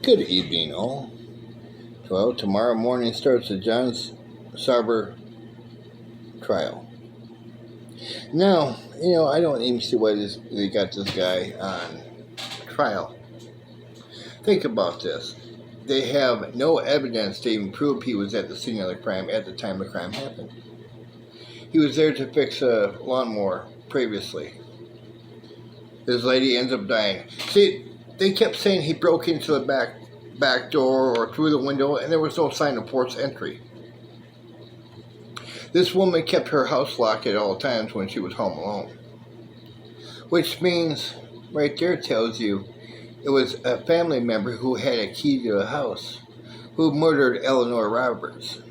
Good evening, all. Well, tomorrow morning starts the John Sarver trial. Now, I don't even see why they got this guy on trial. Think about this. They have no evidence to even prove he was at the scene of the crime at the time the crime happened. He was there to fix a lawnmower previously. This lady ends up dying. See, they kept saying he broke into the back door or through the window, and there was no sign of forced entry. This woman kept her house locked at all times when she was home alone. Which means, right there tells you, it was a family member who had a key to the house, who murdered Eleanor Roberts,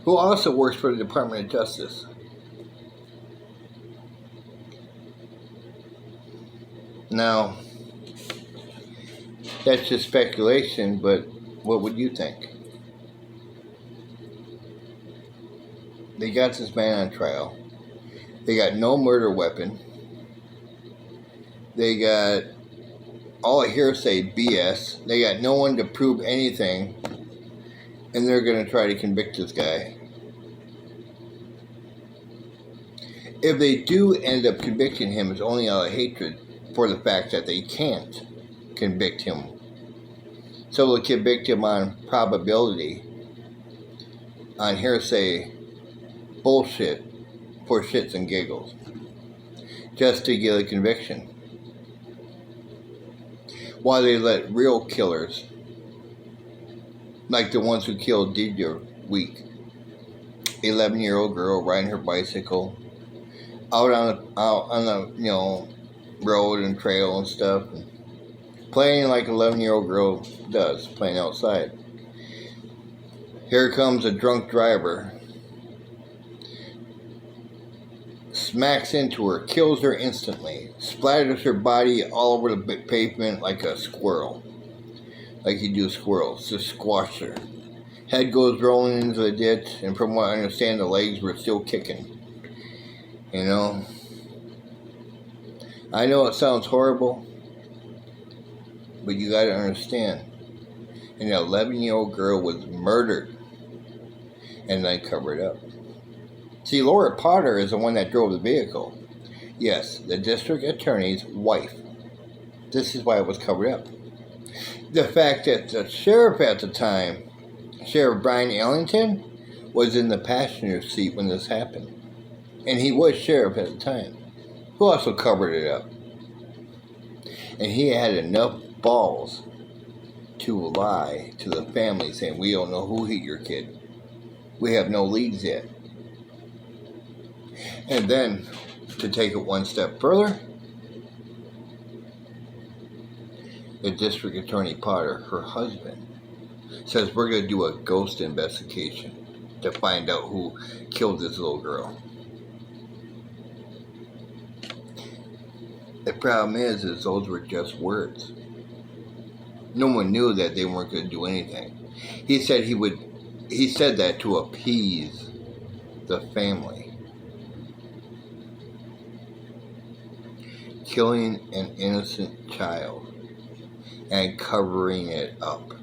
who also works for the Department of Justice. Now, that's just speculation, but what would you think? They got this man on trial. They got no murder weapon. They got all hearsay BS. They got no one to prove anything. And they're going to try to convict this guy. If they do end up convicting him, it's only out of hatred for the fact that they can't convict him. So they'll convict him on probability, on hearsay bullshit for shits and giggles, just to get a conviction. While they let real killers, like the ones who killed Deidra week, 11-year-old girl riding her bicycle out on the road and trail and stuff, and playing like an 11-year-old girl does, playing outside. Here comes a drunk driver, smacks into her, kills her instantly, splatters her body all over the pavement like a squirrel. Like you do squirrels, just squash her. Head goes rolling into the ditch, and from what I understand, the legs were still kicking. I know it sounds horrible, but you gotta understand, an 11-year-old girl was murdered and then covered up. See, Laura Potter is the one that drove the vehicle. Yes, the district attorney's wife. This is why it was covered up. The fact that the sheriff at the time, Sheriff Brian Ellington, was in the passenger seat when this happened. And he was sheriff at the time, who also covered it up. And he had enough balls to lie to the family saying, we don't know who hit your kid. We have no leads yet. And then, to take it one step further, the district attorney Potter, her husband, says we're going to do a ghost investigation to find out who killed this little girl. The problem is those were just words. No one knew that they weren't going to do anything. He said that to appease the family. Killing an innocent child and covering it up.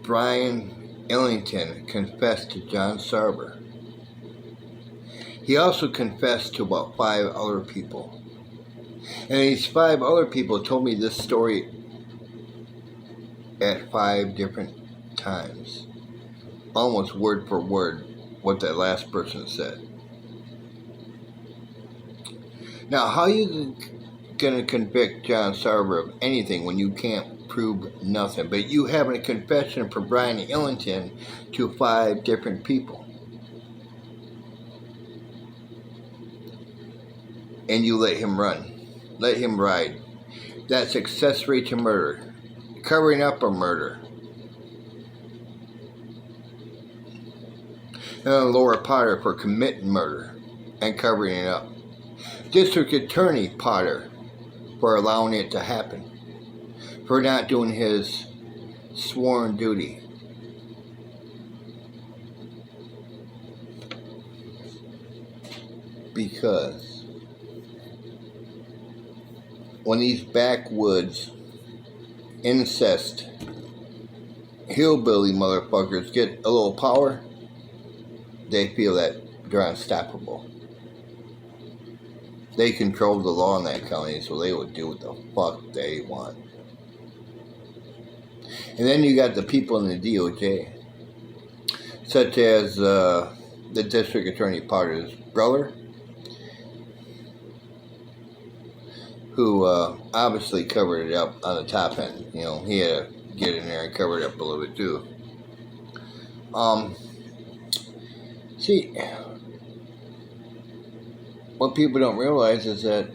Brian Ellington confessed to John Sarver. He also confessed to about 5 other people. And these 5 other people told me this story at 5 different times. Almost word for word what that last person said. Now, how are you going to convict John Sarver of anything when you can't prove nothing? But you have a confession from Brian Ellington to 5 different people. And you let him run. Let him ride. That's accessory to murder. Covering up a murder. And Laura Potter for committing murder and covering it up. District Attorney Potter for allowing it to happen. For not doing his sworn duty. Because when these backwoods incest, hillbilly motherfuckers get a little power, they feel that they're unstoppable. They control the law in that county, so they would do what the fuck they want. And then you got the people in the DOJ, such as the district attorney Potter's brother, who obviously covered it up on the top end. You know, he had to get in there and cover it up a little bit too. See, what people don't realize is that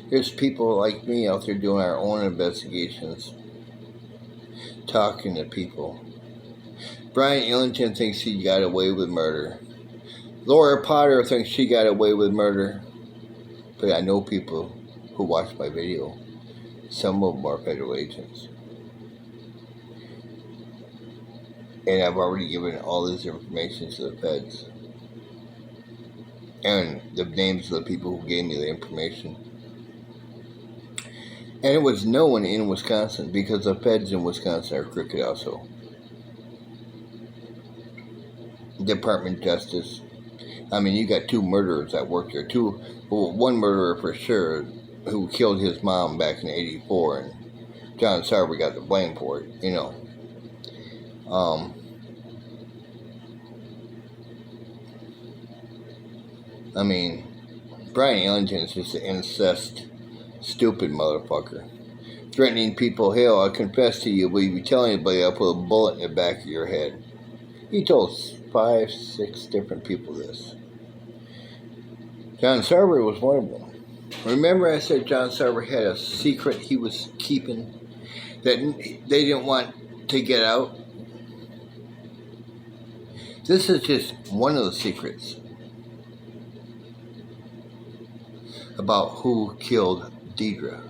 there's people like me out there doing our own investigations, talking to people. Brian Ellington thinks he got away with murder. Laura Potter thinks she got away with murder. But I know people who watch my video. Some of them are federal agents. And I've already given all this information to the feds. And the names of the people who gave me the information. And it was known in Wisconsin because the feds in Wisconsin are crooked also. Department of Justice. I mean, you got two murderers that work there. One murderer for sure who killed his mom back in '84, and John Sarver got the blame for it, you know. I mean, Brian Ellington is just an incest, stupid motherfucker. Threatening people, hell, I'll confess to you, but if you tell anybody, I'll put a bullet in the back of your head. He told 5, 6 different people this. John Sarver was one of them. Remember I said John Sarver had a secret he was keeping that they didn't want to get out? This is just one of the secrets about who killed Deidra,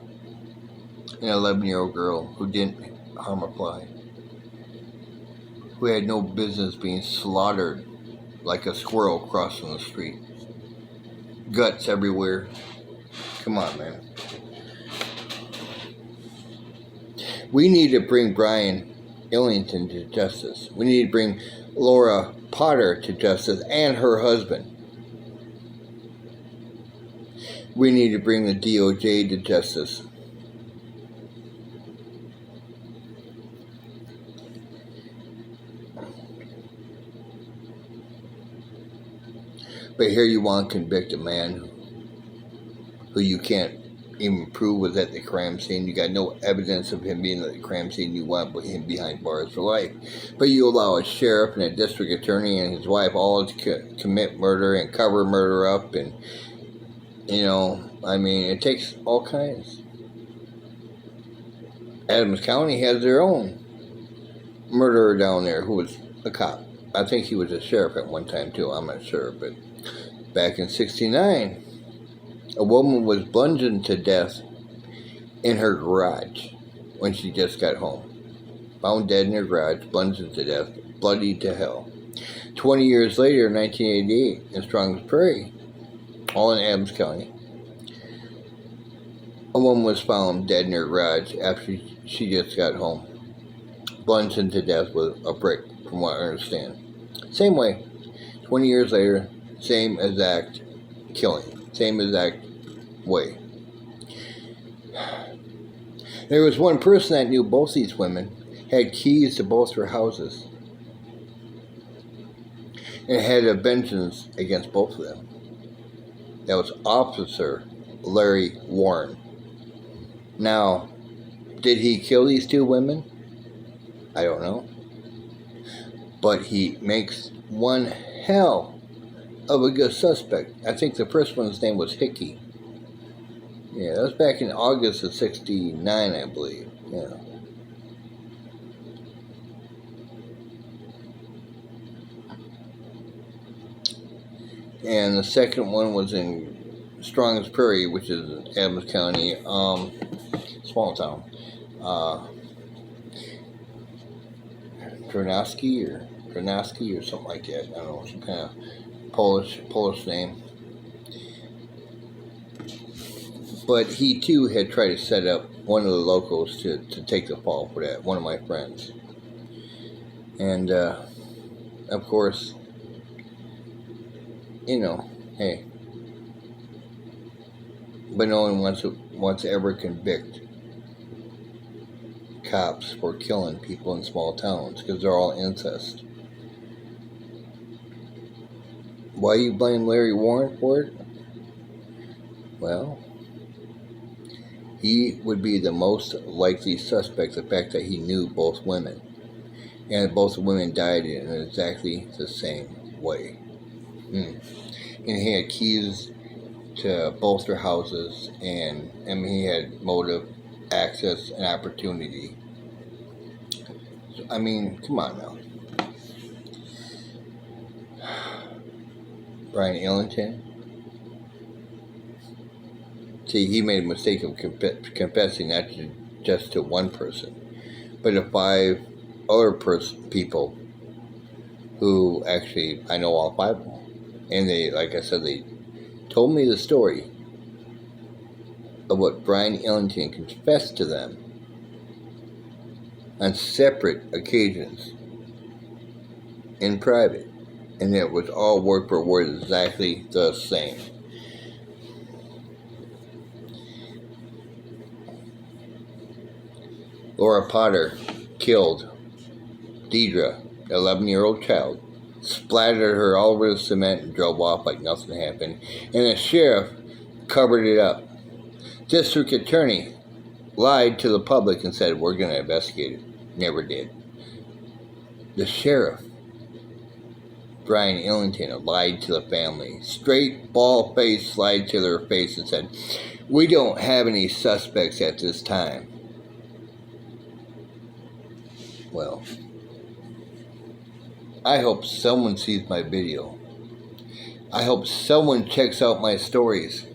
an 11-year-old girl who didn't harm a fly, who had no business being slaughtered like a squirrel crossing the street. Guts everywhere. Come on, man. We need to bring Brian Ellington to justice. We need to bring Laura Potter to justice and her husband. We need to bring the DOJ to justice. But here you want to convict a man who you can't even prove was at the crime scene. You got no evidence of him being at the crime scene. You want him behind bars for life. But you allow a sheriff and a district attorney and his wife all to commit murder and cover murder up. And, you know, I mean, it takes all kinds. Adams County has their own murderer down there who was a cop. I think he was a sheriff at one time too. I'm not sure, but back in '69, a woman was bludgeoned to death in her garage when she just got home. Found dead in her garage, bludgeoned to death, bloodied to hell. 20 years later, in 1988, in Strong's Prairie, all in Adams County, a woman was found dead in her garage after she just got home, bludgeoned to death with a brick, from what I understand. Same way, 20 years later, same exact killing, same exact way. There was one person that knew both these women, had keys to both their houses, and had a vengeance against both of them. That was Officer Larry Warren. Now, did he kill these two women? I don't know. But he makes one hell of a good suspect. I think the first one's name was Hickey. Yeah, that was back in August of '69, I believe. Yeah. And the second one was in Strong's Prairie, which is Adams County, small town. Dranoski or something like that. I don't know, some kind of Polish name. But he too had tried to set up one of the locals to take the fall for that, one of my friends. And, of course, hey, but no one wants to ever convict cops for killing people in small towns because they're all incest. Why you blame Larry Warren for it? Well, he would be the most likely suspect, the fact that he knew both women. And both women died in exactly the same way. And he had keys to both their houses, and he had motive, access, and opportunity. So, come on now. Brian Ellington. See, he made a mistake of confessing not just to one person, but to 5 other people who actually, I know all 5 of them. And they, like I said, they told me the story of what Brian Ellington confessed to them on separate occasions in private. And it was all word for word exactly the same. Laura Potter killed Deidra, an 11-year-old child, splattered her all over the cement and drove off like nothing happened, and the sheriff covered it up. District attorney lied to the public and said, we're going to investigate it. Never did. The sheriff, Brian Ellington, lied to the family. Straight, bald-faced, lied to their face and said, we don't have any suspects at this time. Well, I hope someone sees my video. I hope someone checks out my stories.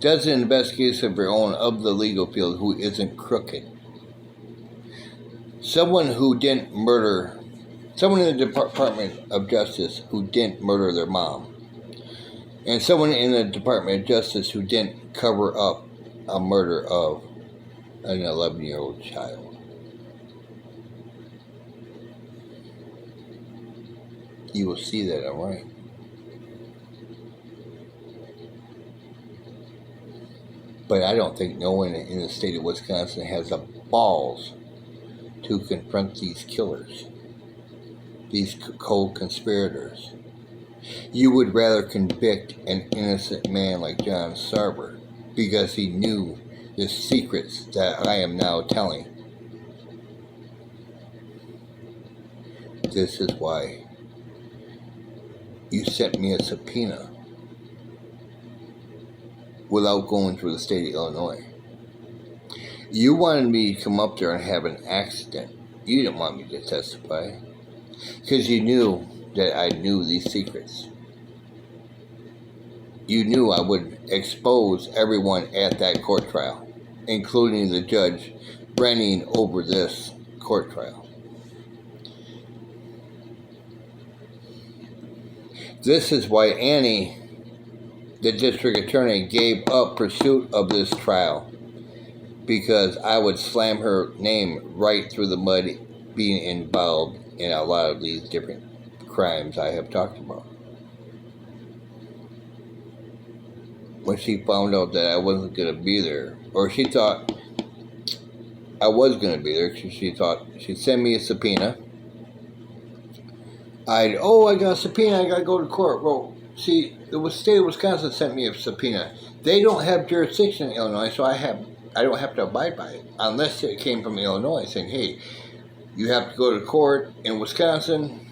Does an investigation of their own of the legal field who isn't crooked. Someone who didn't murder, someone in the Department of Justice who didn't murder their mom. And someone in the Department of Justice who didn't cover up a murder of an 11-year-old child. You will see that I'm right. But I don't think no one in the state of Wisconsin has the balls to confront these killers, these co-conspirators. You would rather convict an innocent man like John Sarver because he knew the secrets that I am now telling. This is why you sent me a subpoena without going through the state of Illinois. You wanted me to come up there and have an accident. You didn't want me to testify because you knew that I knew these secrets. You knew I would expose everyone at that court trial, including the judge running over this court trial. This is why Annie, the district attorney, gave up pursuit of this trial, because I would slam her name right through the mud being involved in a lot of these different crimes I have talked about. When she found out that I wasn't going to be there, or she thought I was going to be there, she thought she'd send me a subpoena. I got a subpoena, I got to go to court. Well, see, the state of Wisconsin sent me a subpoena. They don't have jurisdiction in Illinois, so I don't have to abide by it, unless it came from Illinois saying, hey, you have to go to court in Wisconsin,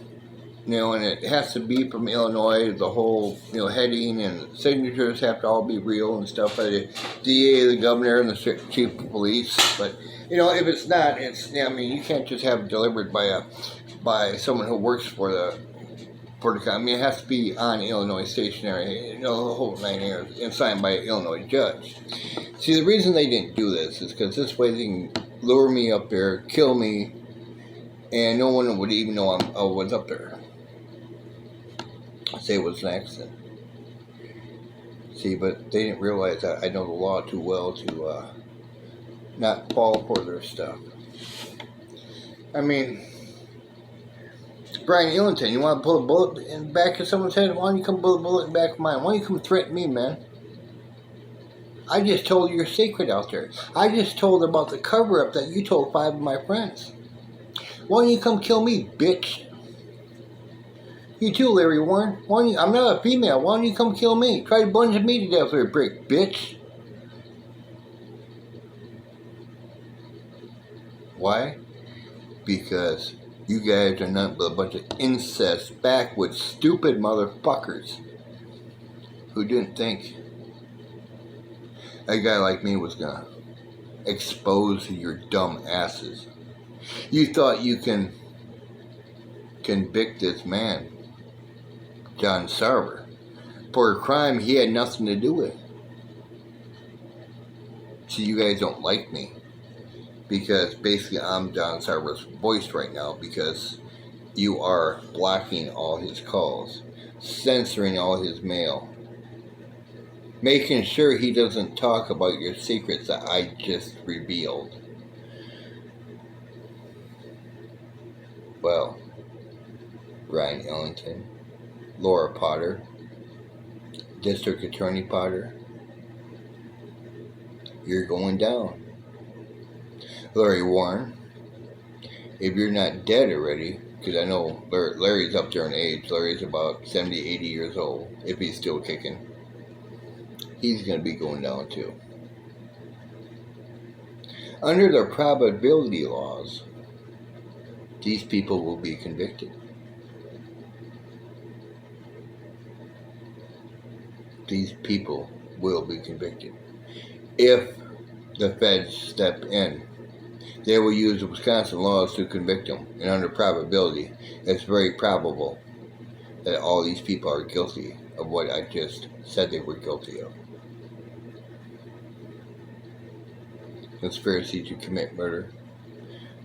and it has to be from Illinois. The whole, heading and signatures have to all be real and stuff by the DA, the governor, and the chief of police. But, if it's not, you can't just have it delivered by someone who works for the county. It has to be on Illinois stationery, the whole 9 years, and signed by an Illinois judge. See, the reason they didn't do this is because this way they can lure me up there, kill me, and no one would even know I was up there. Say it was an accident. See, but they didn't realize that I know the law too well not fall for their stuff. I mean, Brian Ellington, you want to pull a bullet in the back of someone's head? Why don't you come pull a bullet in the back of mine? Why don't you come threaten me, man? I just told your secret out there. I just told about the cover-up that you told 5 of my friends. Why don't you come kill me, bitch? You too, Larry Warren. Why don't you, I'm not a female. Why don't you come kill me? Try to bunch me to death with a brick, bitch. Why? Because you guys are nothing but a bunch of incest, backwoods, stupid motherfuckers who didn't think a guy like me was gonna expose your dumb asses. You thought you can convict this man, John Sarver, for a crime he had nothing to do with. So you guys don't like me because basically I'm John Sarver's voice right now because you are blocking all his calls, censoring all his mail, making sure he doesn't talk about your secrets that I just revealed. Well, Brian Ellington, Laura Potter, District Attorney Potter, you're going down. Larry Warren, if you're not dead already, because I know Larry's up there in age, Larry's about 70, 80 years old, if he's still kicking, he's going to be going down too. Under the probability laws, these people will be convicted. These people will be convicted. If the feds step in, they will use the Wisconsin laws to convict them. And under probability, it's very probable that all these people are guilty of what I just said they were guilty of. Conspiracy to commit murder,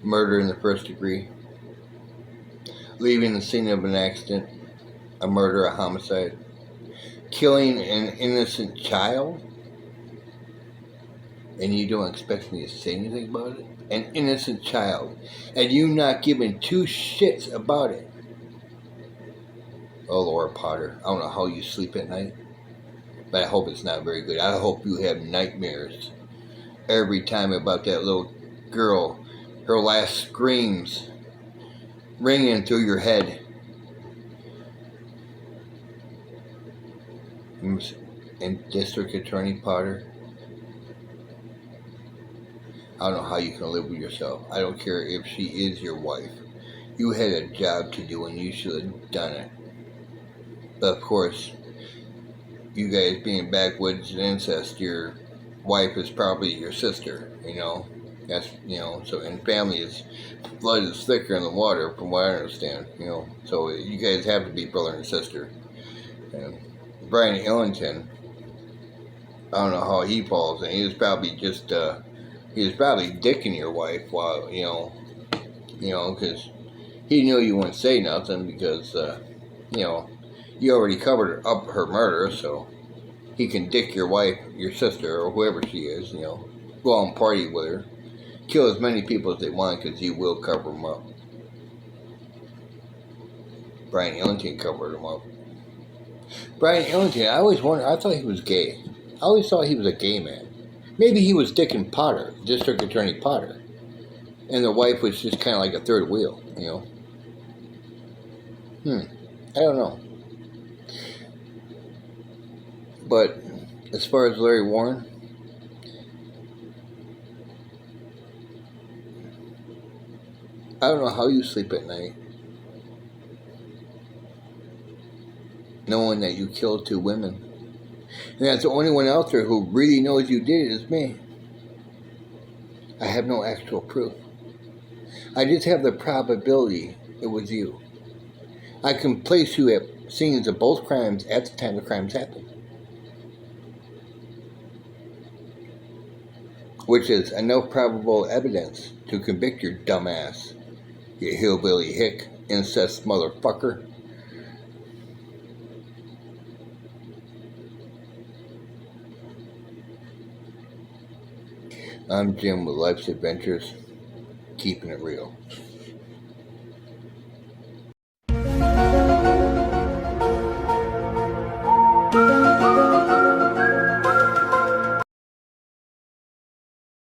murder in the first degree, leaving the scene of an accident, a murder, a homicide, killing an innocent child, and you don't expect me to say anything about it? An innocent child, and you not giving 2 shits about it. Oh, Laura Potter, I don't know how you sleep at night, but I hope it's not very good. I hope you have nightmares every time about that little girl, her last screams ringing through your head. And District Attorney Potter, I don't know how you can live with yourself. I don't care if she is your wife. You had a job to do and you should have done it. But of course, you guys being backwoods and incest, your wife is probably your sister, That's, so, and family is, blood is thicker in the water from what I understand, So you guys have to be brother and sister. And Brian Ellington, I don't know how he falls, and he was probably just, he was probably dicking your wife while, because he knew you wouldn't say nothing because, you already covered up her murder, so he can dick your wife, your sister, or whoever she is, go out and party with her, kill as many people as they want because he will cover them up. Brian Ellington covered them up. Brian Ellington, I always wondered, I thought he was gay. I always thought he was a gay man. Maybe he was dicking Potter, District Attorney Potter, and the wife was just kind of like a third wheel, I don't know. But as far as Larry Warren, I don't know how you sleep at night knowing that you killed 2 women. And that's the only one out there who really knows you did it is me. I have no actual proof. I just have the probability it was you. I can place you at scenes of both crimes at the time the crimes happened. Which is enough probable evidence to convict your dumbass, you hillbilly hick, incest motherfucker. I'm Jim with Life's Adventures, keeping it real.